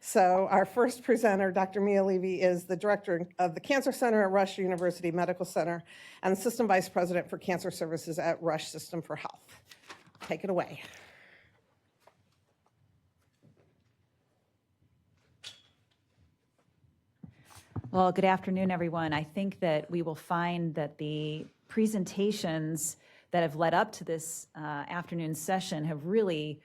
So our first presenter, Dr. Mia Levy, is the director of the Cancer Center at Rush University Medical Center and the System Vice President for Cancer Services at Rush System for Health. Take it away. Well, good afternoon, everyone. I think that we will find that the presentations that have led up to this afternoon session have really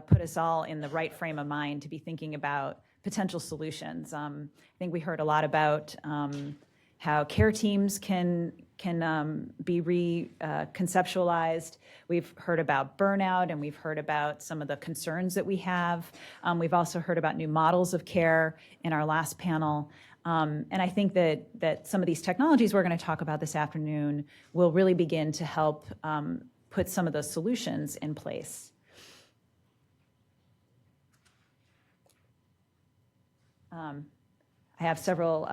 put us all in the right frame of mind to be thinking about potential solutions. I think we heard a lot about how care teams can be reconceptualized. We've heard about burnout, and we've heard about some of the concerns that we have. We've also heard about new models of care in our last panel. And I think that some of these technologies we're going to talk about this afternoon will really begin to help put some of those solutions in place. I have several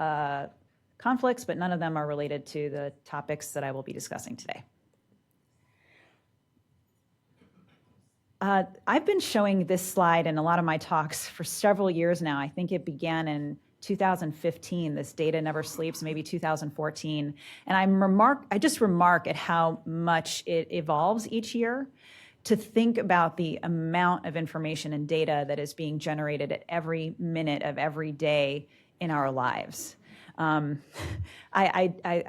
conflicts, but none of them are related to the topics that I will be discussing today. I've been showing this slide in a lot of my talks for several years now. I think it began in 2015. This data never sleeps, maybe 2014. And I just remark at how much it evolves each year. To think about the amount of information and data that is being generated at every minute of every day in our lives. I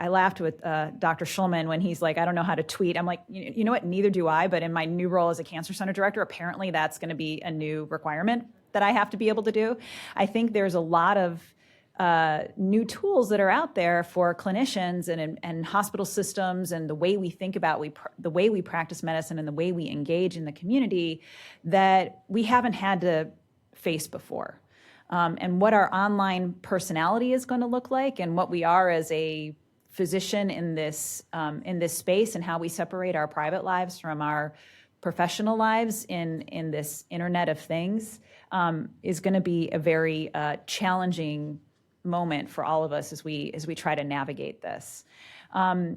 laughed with Dr. Schulman when he's like, I don't know how to tweet. I'm like, you know what, neither do I, but in my new role as a cancer center director, apparently that's going to be a new requirement that I have to be able to do. I think there's a lot of new tools that are out there for clinicians and hospital systems, and the way we think about the way we practice medicine and the way we engage in the community that we haven't had to face before. And what our online personality is going to look like, and what we are as a physician in this space, and how we separate our private lives from our professional lives in this Internet of Things, is going to be a very challenging moment for all of us as we try to navigate this. But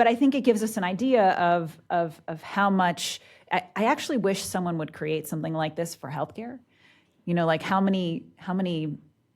I think it gives us an idea of how much. I actually wish someone would create something like this for healthcare. You know, like how many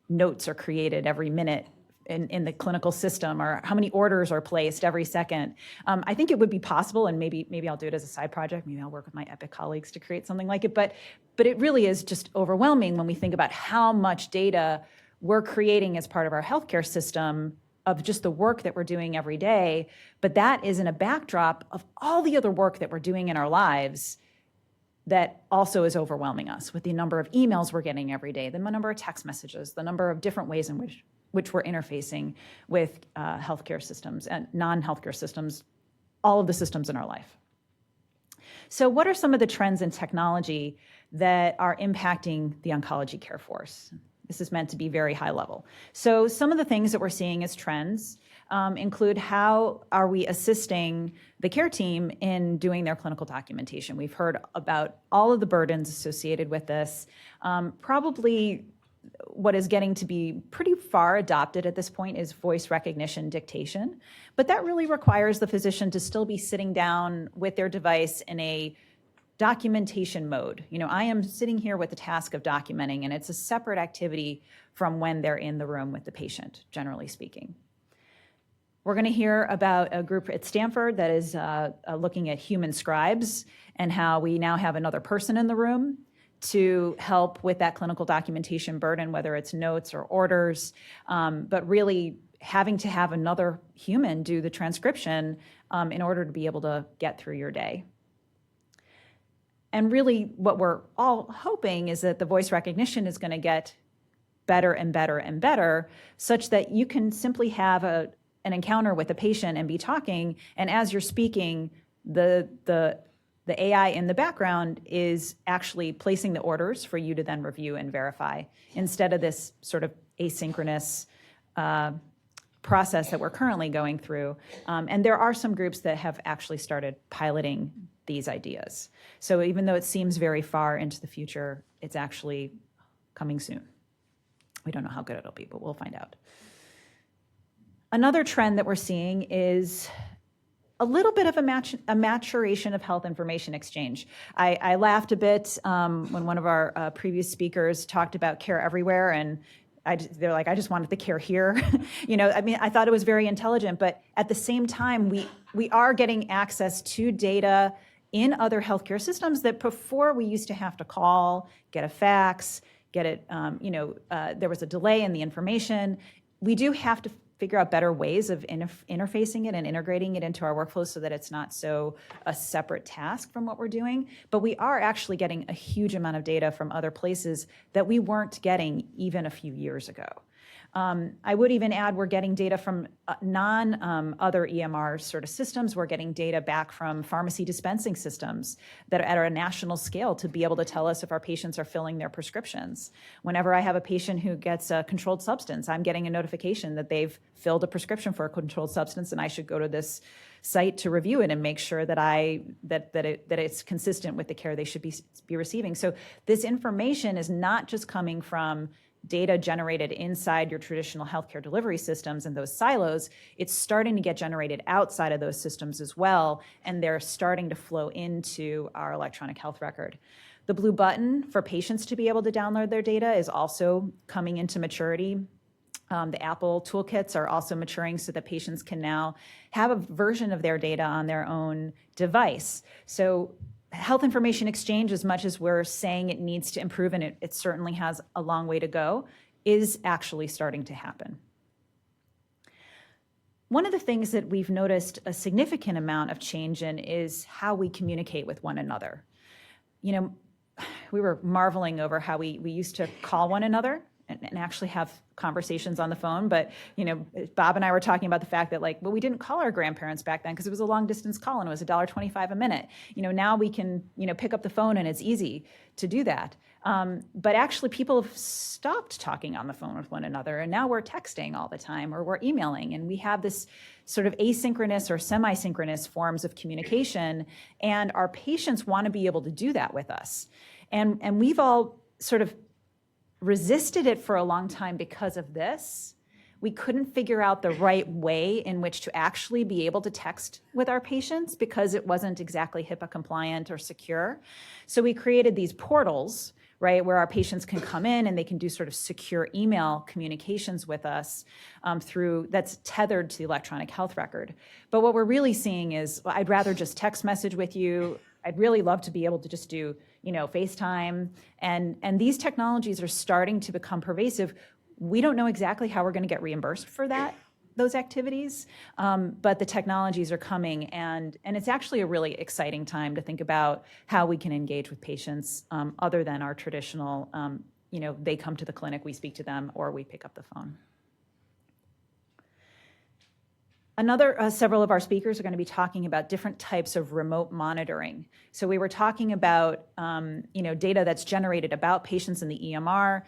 notes are created every minute in the clinical system, or how many orders are placed every second. I think it would be possible, and maybe I'll do it as a side project. Maybe I'll work with my Epic colleagues to create something like it. But it really is just overwhelming when we think about how much data we're creating as part of our healthcare system of just the work that we're doing every day. But that is in a backdrop of all the other work that we're doing in our lives that also is overwhelming us, with the number of emails we're getting every day, the number of text messages, the number of different ways in which we're interfacing with healthcare systems and non-healthcare systems, all of the systems in our life. So what are some of the trends in technology that are impacting the oncology care force? This is meant to be very high level. So some of the things that we're seeing as trends include how are we assisting the care team in doing their clinical documentation. We've heard about all of the burdens associated with this. Probably what is getting to be pretty far adopted at this point is voice recognition dictation, but that really requires the physician to still be sitting down with their device in a documentation mode. You know, I am sitting here with the task of documenting, and it's a separate activity from when they're in the room with the patient, generally speaking. We're going to hear about a group at Stanford that is looking at human scribes, and how we now have another person in the room to help with that clinical documentation burden, whether it's notes or orders, but really having to have another human do the transcription in order to be able to get through your day. And really what we're all hoping is that the voice recognition is going to get better and better and better, such that you can simply have an encounter with a patient and be talking, and as you're speaking, the AI in the background is actually placing the orders for you to then review and verify, instead of this sort of asynchronous process that we're currently going through. And there are some groups that have actually started piloting these ideas. So even though it seems very far into the future, it's actually coming soon. We don't know how good it'll be, but we'll find out. Another trend that we're seeing is a little bit of a maturation of health information exchange. I laughed a bit when one of our previous speakers talked about care everywhere, and they're like, I just wanted the care here. I mean, I thought it was very intelligent, but at the same time, we are getting access to data in other healthcare systems that before we used to have to call, get a fax, get it, there was a delay in the information. We do have to figure out better ways of interfacing it and integrating it into our workflows so that it's not so a separate task from what we're doing. But we are actually getting a huge amount of data from other places that we weren't getting even a few years ago. I would even add we're getting data from other EMR sort of systems. We're getting data back from pharmacy dispensing systems that are at a national scale to be able to tell us if our patients are filling their prescriptions. Whenever I have a patient who gets a controlled substance, I'm getting a notification that they've filled a prescription for a controlled substance, and I should go to this site to review it and make sure that it's consistent with the care they should be receiving. So this information is not just coming from data generated inside your traditional healthcare delivery systems and those silos. It's starting to get generated outside of those systems as well, and they're starting to flow into our electronic health record. The blue button for patients to be able to download their data is also coming into maturity. The Apple toolkits are also maturing so that patients can now have a version of their data on their own device. So health information exchange, as much as we're saying it needs to improve, and it certainly has a long way to go, is actually starting to happen. One of the things that we've noticed a significant amount of change in is how we communicate with one another. We were marveling over how we used to call one another and actually have conversations on the phone. But, Bob and I were talking about the fact that we didn't call our grandparents back then because it was a long distance call and it was $1.25 a minute. Now we can, pick up the phone and it's easy to do that. But actually people have stopped talking on the phone with one another, and now we're texting all the time or we're emailing, and we have this sort of asynchronous or semi-synchronous forms of communication, and our patients want to be able to do that with us. And we've all sort of resisted it for a long time because of this. We couldn't figure out the right way in which to actually be able to text with our patients because it wasn't exactly HIPAA compliant or secure. So we created these portals, right, where our patients can come in and they can do sort of secure email communications with us that's tethered to the electronic health record. But what we're really seeing is, I'd rather just text message with you. I'd really love to be able to just do, FaceTime. And these technologies are starting to become pervasive. We don't know exactly how we're going to get reimbursed for those activities, but the technologies are coming, and it's actually a really exciting time to think about how we can engage with patients other than our traditional, they come to the clinic, we speak to them, or we pick up the phone. Several of our speakers are going to be talking about different types of remote monitoring. So we were talking about, data that's generated about patients in the EMR,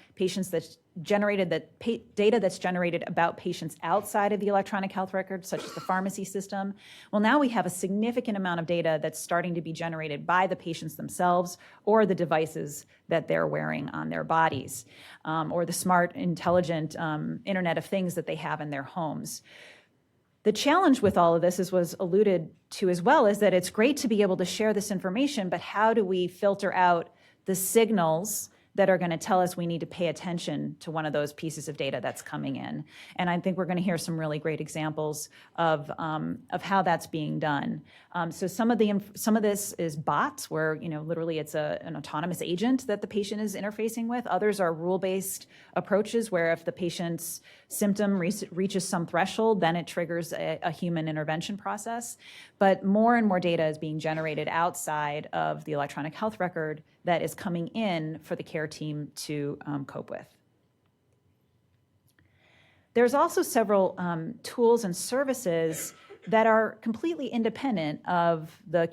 data that's generated about patients outside of the electronic health record, such as the pharmacy system. Well, now we have a significant amount of data that's starting to be generated by the patients themselves or the devices that they're wearing on their bodies, or the smart, intelligent Internet of Things that they have in their homes. The challenge with all of this, as was alluded to as well, is that it's great to be able to share this information, but how do we filter out the signals that are going to tell us we need to pay attention to one of those pieces of data that's coming in? And I think we're going to hear some really great examples of how that's being done. So some of this is bots, where literally it's an autonomous agent that the patient is interfacing with. Others are rule-based approaches, where if the patient's symptom reaches some threshold, then it triggers a human intervention process. But more and more data is being generated outside of the electronic health record that is coming in for the care team to cope with. There's also several tools and services that are completely independent of the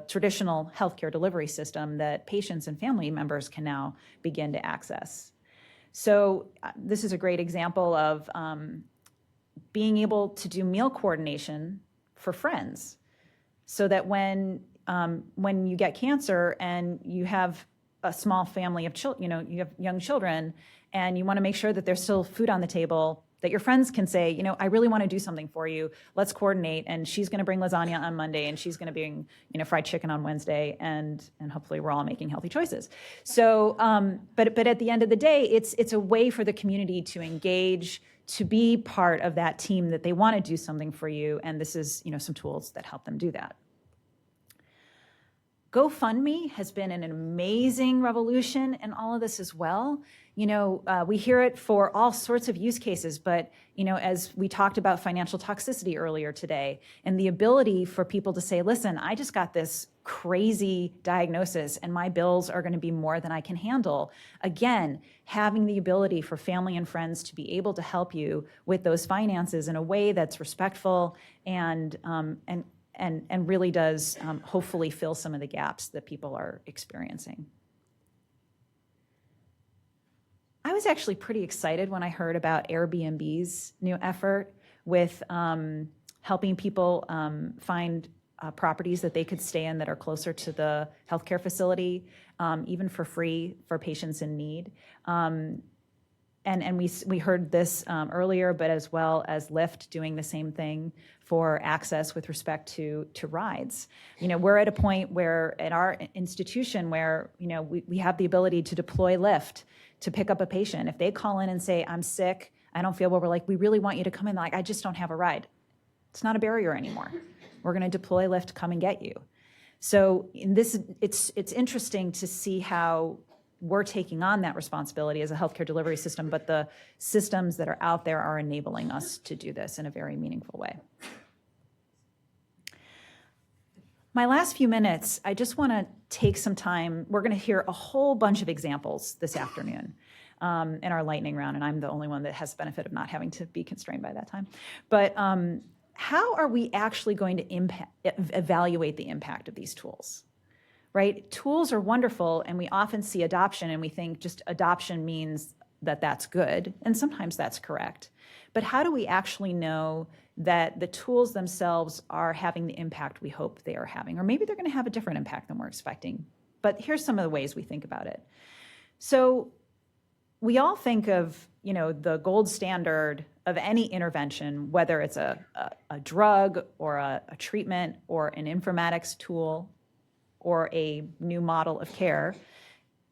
traditional healthcare delivery system that patients and family members can now begin to access. So this is a great example of being able to do meal coordination for friends, so that when you get cancer and you have a small family of children, you have young children, and you want to make sure that there's still food on the table that your friends can say, you know, I really want to do something for you. Let's coordinate. And she's going to bring lasagna on Monday, and she's going to bring, you know, fried chicken on Wednesday, and hopefully we're all making healthy choices. So, but at the end of the day, it's a way for the community to engage, to be part of that team that they want to do something for you. And this is, you know, some tools that help them do that. GoFundMe has been an amazing revolution in all of this as well. You know, we hear it for all sorts of use cases, but, you know, as we talked about financial toxicity earlier today, and the ability for people to say, listen, I just got this crazy diagnosis and my bills are going to be more than I can handle. Again, having the ability for family and friends to be able to help you with those finances in a way that's respectful and really does hopefully fill some of the gaps that people are experiencing. I was actually pretty excited when I heard about Airbnb's new effort with helping people find properties that they could stay in that are closer to the healthcare facility, even for free for patients in need. And we heard this earlier, but as well as Lyft doing the same thing for access with respect to rides. You know, we're at a point where at our institution where, you know, we have the ability to deploy Lyft to pick up a patient. If they call in and say, I'm sick, I don't feel well, we're like, we really want you to come in. Like, I just don't have a ride. It's not a barrier anymore. We're going to deploy Lyft to come and get you. So in this, it's interesting to see how we're taking on that responsibility as a healthcare delivery system, but the systems that are out there are enabling us to do this in a very meaningful way. My last few minutes, I just want to take some time. We're going to hear a whole bunch of examples this afternoon in our lightning round, and I'm the only one that has the benefit of not having to be constrained by that time. But how are we actually going to evaluate the impact of these tools? Right? Tools are wonderful, and we often see adoption, and we think just adoption means that that's good, and sometimes that's correct. But how do we actually know that the tools themselves are having the impact we hope they are having? Or maybe they're going to have a different impact than we're expecting. But here's some of the ways we think about it. So we all think of, you know, the gold standard of any intervention, whether it's a drug or a treatment or an informatics tool or a new model of care,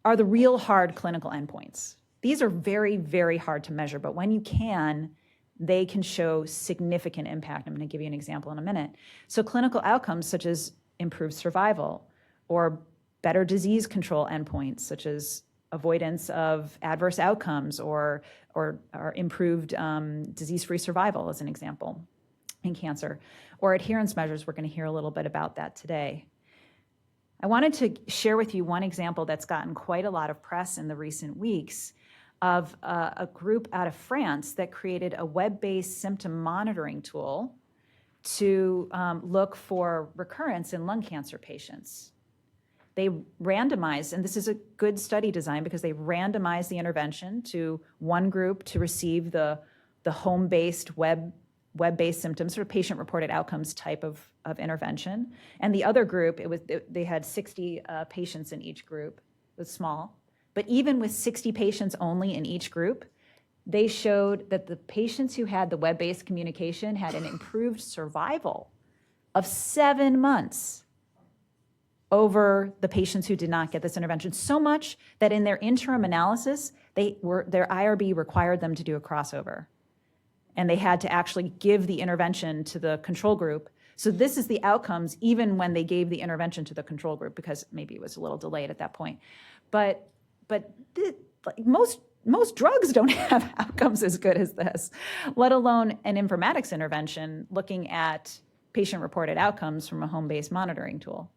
are the real hard clinical endpoints. These are very, very hard to measure, but when you can, they can show significant impact. I'm going to give you an example in a minute. So clinical outcomes such as improved survival or better disease control endpoints such as avoidance of adverse outcomes or improved disease-free survival as an example in cancer, or adherence measures. We're going to hear a little bit about that today. I wanted to share with you one example that's gotten quite a lot of press in the recent weeks of a group out of France that created a web-based symptom monitoring tool to look for recurrence in lung cancer patients. They randomized, and this is a good study design because they randomized the intervention to one group to receive the home-based web-based symptoms, sort of patient-reported outcomes type of intervention. And the other group, they had 60 patients in each group. It was small. But even with 60 patients only in each group, they showed that the patients who had the web-based communication had an improved survival of 7 months over the patients who did not get this intervention. So much that in their interim analysis, their IRB required them to do a crossover. And they had to actually give the intervention to the control group. So this is the outcomes even when they gave the intervention to the control group, because maybe it was a little delayed at that point. But most drugs don't have outcomes as good as this, let alone an informatics intervention looking at patient-reported outcomes from a home-based monitoring tool.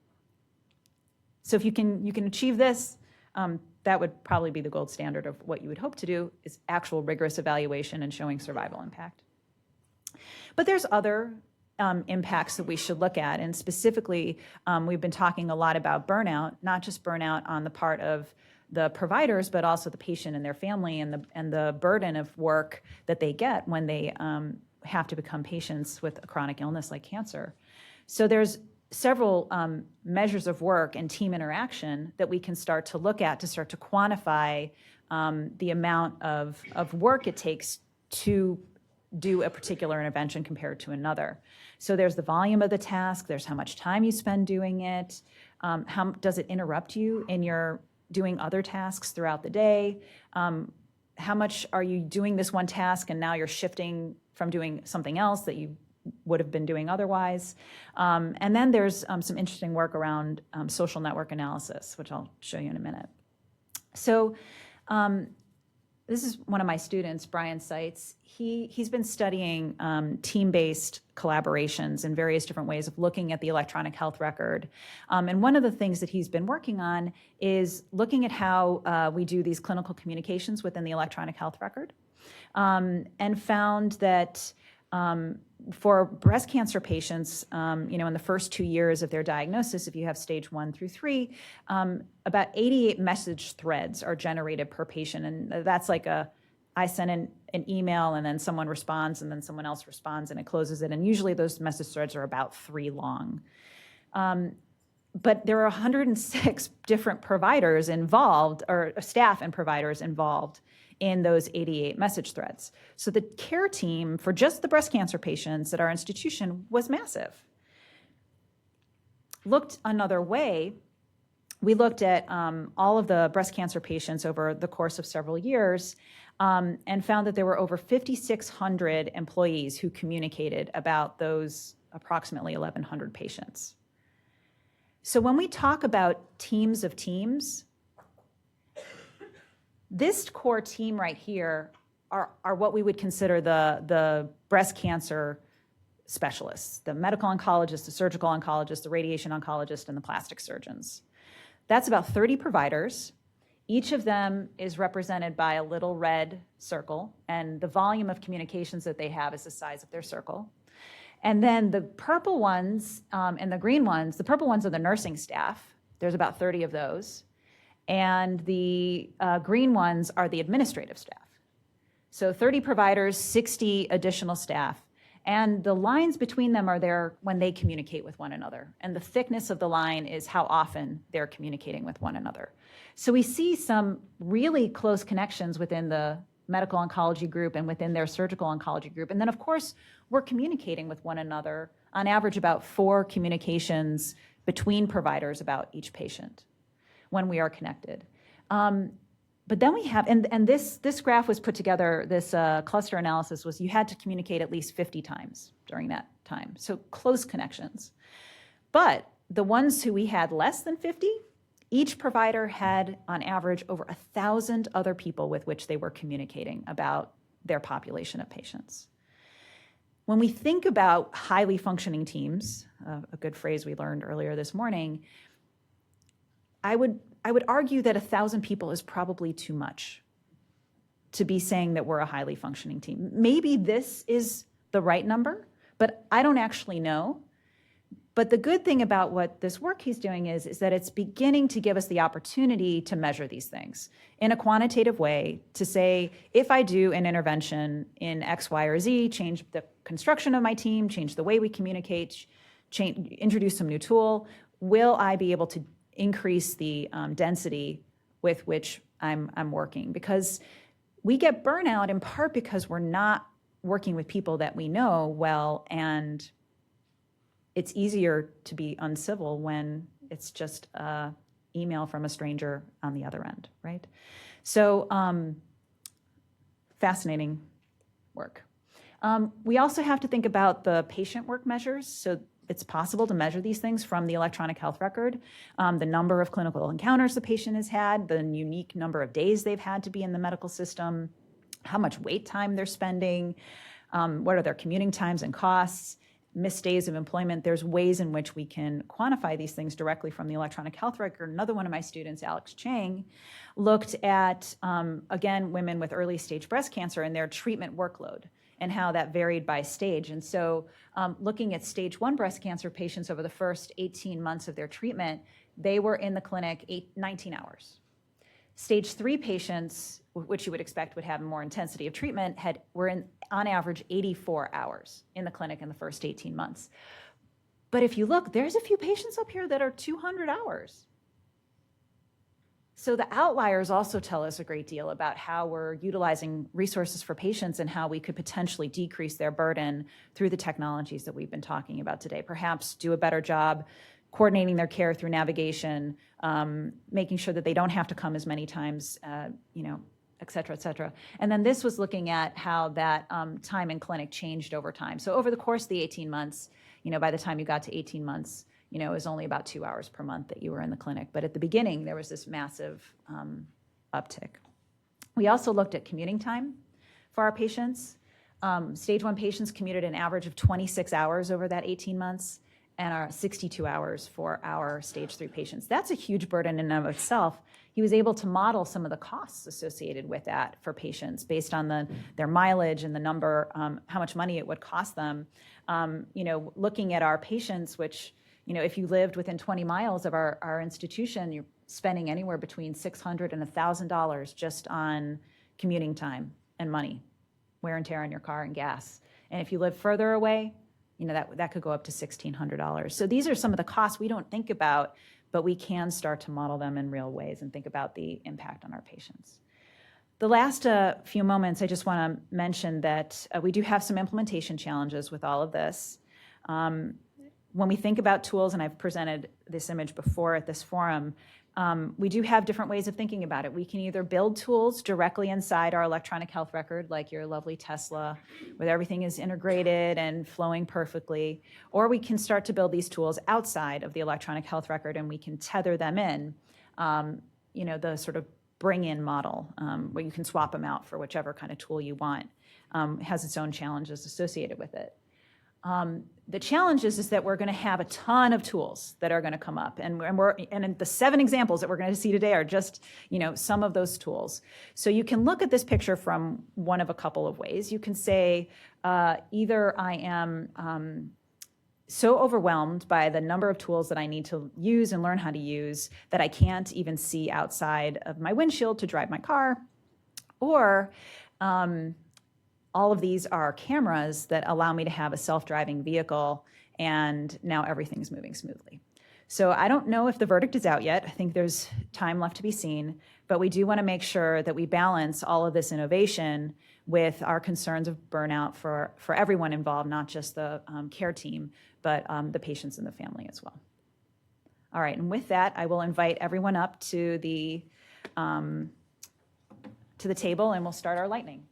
So if you can achieve this, that would probably be the gold standard of what you would hope to do, is actual rigorous evaluation and showing survival impact. But there's other impacts that we should look at, and specifically, we've been talking a lot about burnout, not just burnout on the part of the providers, but also the patient and their family, and the burden of work that they get when they have to become patients with a chronic illness like cancer. So there's several measures of work and team interaction that we can start to look at to start to quantify the amount of work it takes to do a particular intervention compared to another. So there's the volume of the task, there's how much time you spend doing it, how does it interrupt you in your doing other tasks throughout the day, how much are you doing this one task and now you're shifting from doing something else that you would have been doing otherwise. And then there's some interesting work around social network analysis, which I'll show you in a minute. So this is one of my students, Brian Seitz. He's been studying team-based collaborations in various different ways of looking at the electronic health record. And one of the things that he's been working on is looking at how we do these clinical communications within the electronic health record, and found that for breast cancer patients, in the first 2 years of their diagnosis, if you have stage 1 through 3, about 88 message threads are generated per patient. And that's like I send an email and then someone responds and then someone else responds and it closes it. And usually those message threads are about 3 long. But there are 106 different providers involved, or staff and providers involved in those 88 message threads. So the care team for just the breast cancer patients at our institution was massive. Looked another way, we looked at all of the breast cancer patients over the course of several years and found that there were over 5,600 employees who communicated about those approximately 1,100 patients. So when we talk about teams of teams, this core team right here are what we would consider the breast cancer specialists, the medical oncologist, the surgical oncologist, the radiation oncologist, and the plastic surgeons. That's about 30 providers. Each of them is represented by a little red circle, and the volume of communications that they have is the size of their circle. And then the purple ones and the green ones, the purple ones are the nursing staff. There's about 30 of those. And the green ones are the administrative staff. So 30 providers, 60 additional staff. And the lines between them are there when they communicate with one another. And the thickness of the line is how often they're communicating with one another. So we see some really close connections within the medical oncology group and within their surgical oncology group. And then, of course, we're communicating with one another, on average about 4 communications between providers about each patient when we are connected. But then we have, and this graph was put together, this cluster analysis was you had to communicate at least 50 times during that time. So close connections. But the ones who we had less than 50, each provider had on average over 1,000 other people with which they were communicating about their population of patients. When we think about highly functioning teams, a good phrase we learned earlier this morning, I would argue that 1,000 people is probably too much to be saying that we're a highly functioning team. Maybe this is the right number, but I don't actually know. But the good thing about what this work he's doing is that it's beginning to give us the opportunity to measure these things in a quantitative way, to say, if I do an intervention in X, Y, or Z, change the construction of my team, change the way we communicate, introduce some new tool, will I be able to increase the density with which I'm working? Because we get burnout in part because we're not working with people that we know well, and it's easier to be uncivil when it's just an email from a stranger on the other end, right? So fascinating work. We also have to think about the patient work measures. So it's possible to measure these things from the electronic health record, the number of clinical encounters the patient has had, the unique number of days they've had to be in the medical system, how much wait time they're spending, what are their commuting times and costs, missed days of employment. There's ways in which we can quantify these things directly from the electronic health record. Another one of my students, Alex Chang, looked at, again, women with early stage breast cancer and their treatment workload and how that varied by stage. And so looking at stage 1 breast cancer patients over the first 18 months of their treatment, they were in the clinic 19 hours. Stage 3 patients, which you would expect would have more intensity of treatment, were in, on average, 84 hours in the clinic in the first 18 months. But if you look, there's a few patients up here that are 200 hours. So the outliers also tell us a great deal about how we're utilizing resources for patients and how we could potentially decrease their burden through the technologies that we've been talking about today. Perhaps do a better job coordinating their care through navigation, making sure that they don't have to come as many times, et cetera, et cetera. And then this was looking at how that time in clinic changed over time. So over the course of the 18 months, by the time you got to 18 months, it was only about 2 hours per month that you were in the clinic. But at the beginning, there was this massive uptick. We also looked at commuting time for our patients. Stage 1 patients commuted an average of 26 hours over that 18 months and are 62 hours for our stage 3 patients. That's a huge burden in and of itself. He was able to model some of the costs associated with that for patients based on their mileage and the number, how much money it would cost them. Looking at our patients, which, if you lived within 20 miles of our institution, you're spending anywhere between $600 and $1,000 just on commuting time and money, wear and tear on your car and gas. And if you live further away, that could go up to $1,600. So these are some of the costs we don't think about, but we can start to model them in real ways and think about the impact on our patients. The last few moments, I just want to mention that we do have some implementation challenges with all of this. When we think about tools, and I've presented this image before at this forum, we do have different ways of thinking about it. We can either build tools directly inside our electronic health record, like your lovely Tesla, where everything is integrated and flowing perfectly, or we can start to build these tools outside of the electronic health record, and we can tether them in, the sort of bring-in model, where you can swap them out for whichever kind of tool you want. It has its own challenges associated with it. The challenge is that we're going to have a ton of tools that are going to come up, and the 7 examples that we're going to see today are just some of those tools. So you can look at this picture from one of a couple of ways. You can say either I am so overwhelmed by the number of tools that I need to use and learn how to use that I can't even see outside of my windshield to drive my car, or all of these are cameras that allow me to have a self-driving vehicle, and now everything's moving smoothly. So I don't know if the verdict is out yet. I think there's time left to be seen, but we do want to make sure that we balance all of this innovation with our concerns of burnout for everyone involved, not just the care team, but the patients and the family as well. All right, and with that, I will invite everyone up to the table, and we'll start our lightning.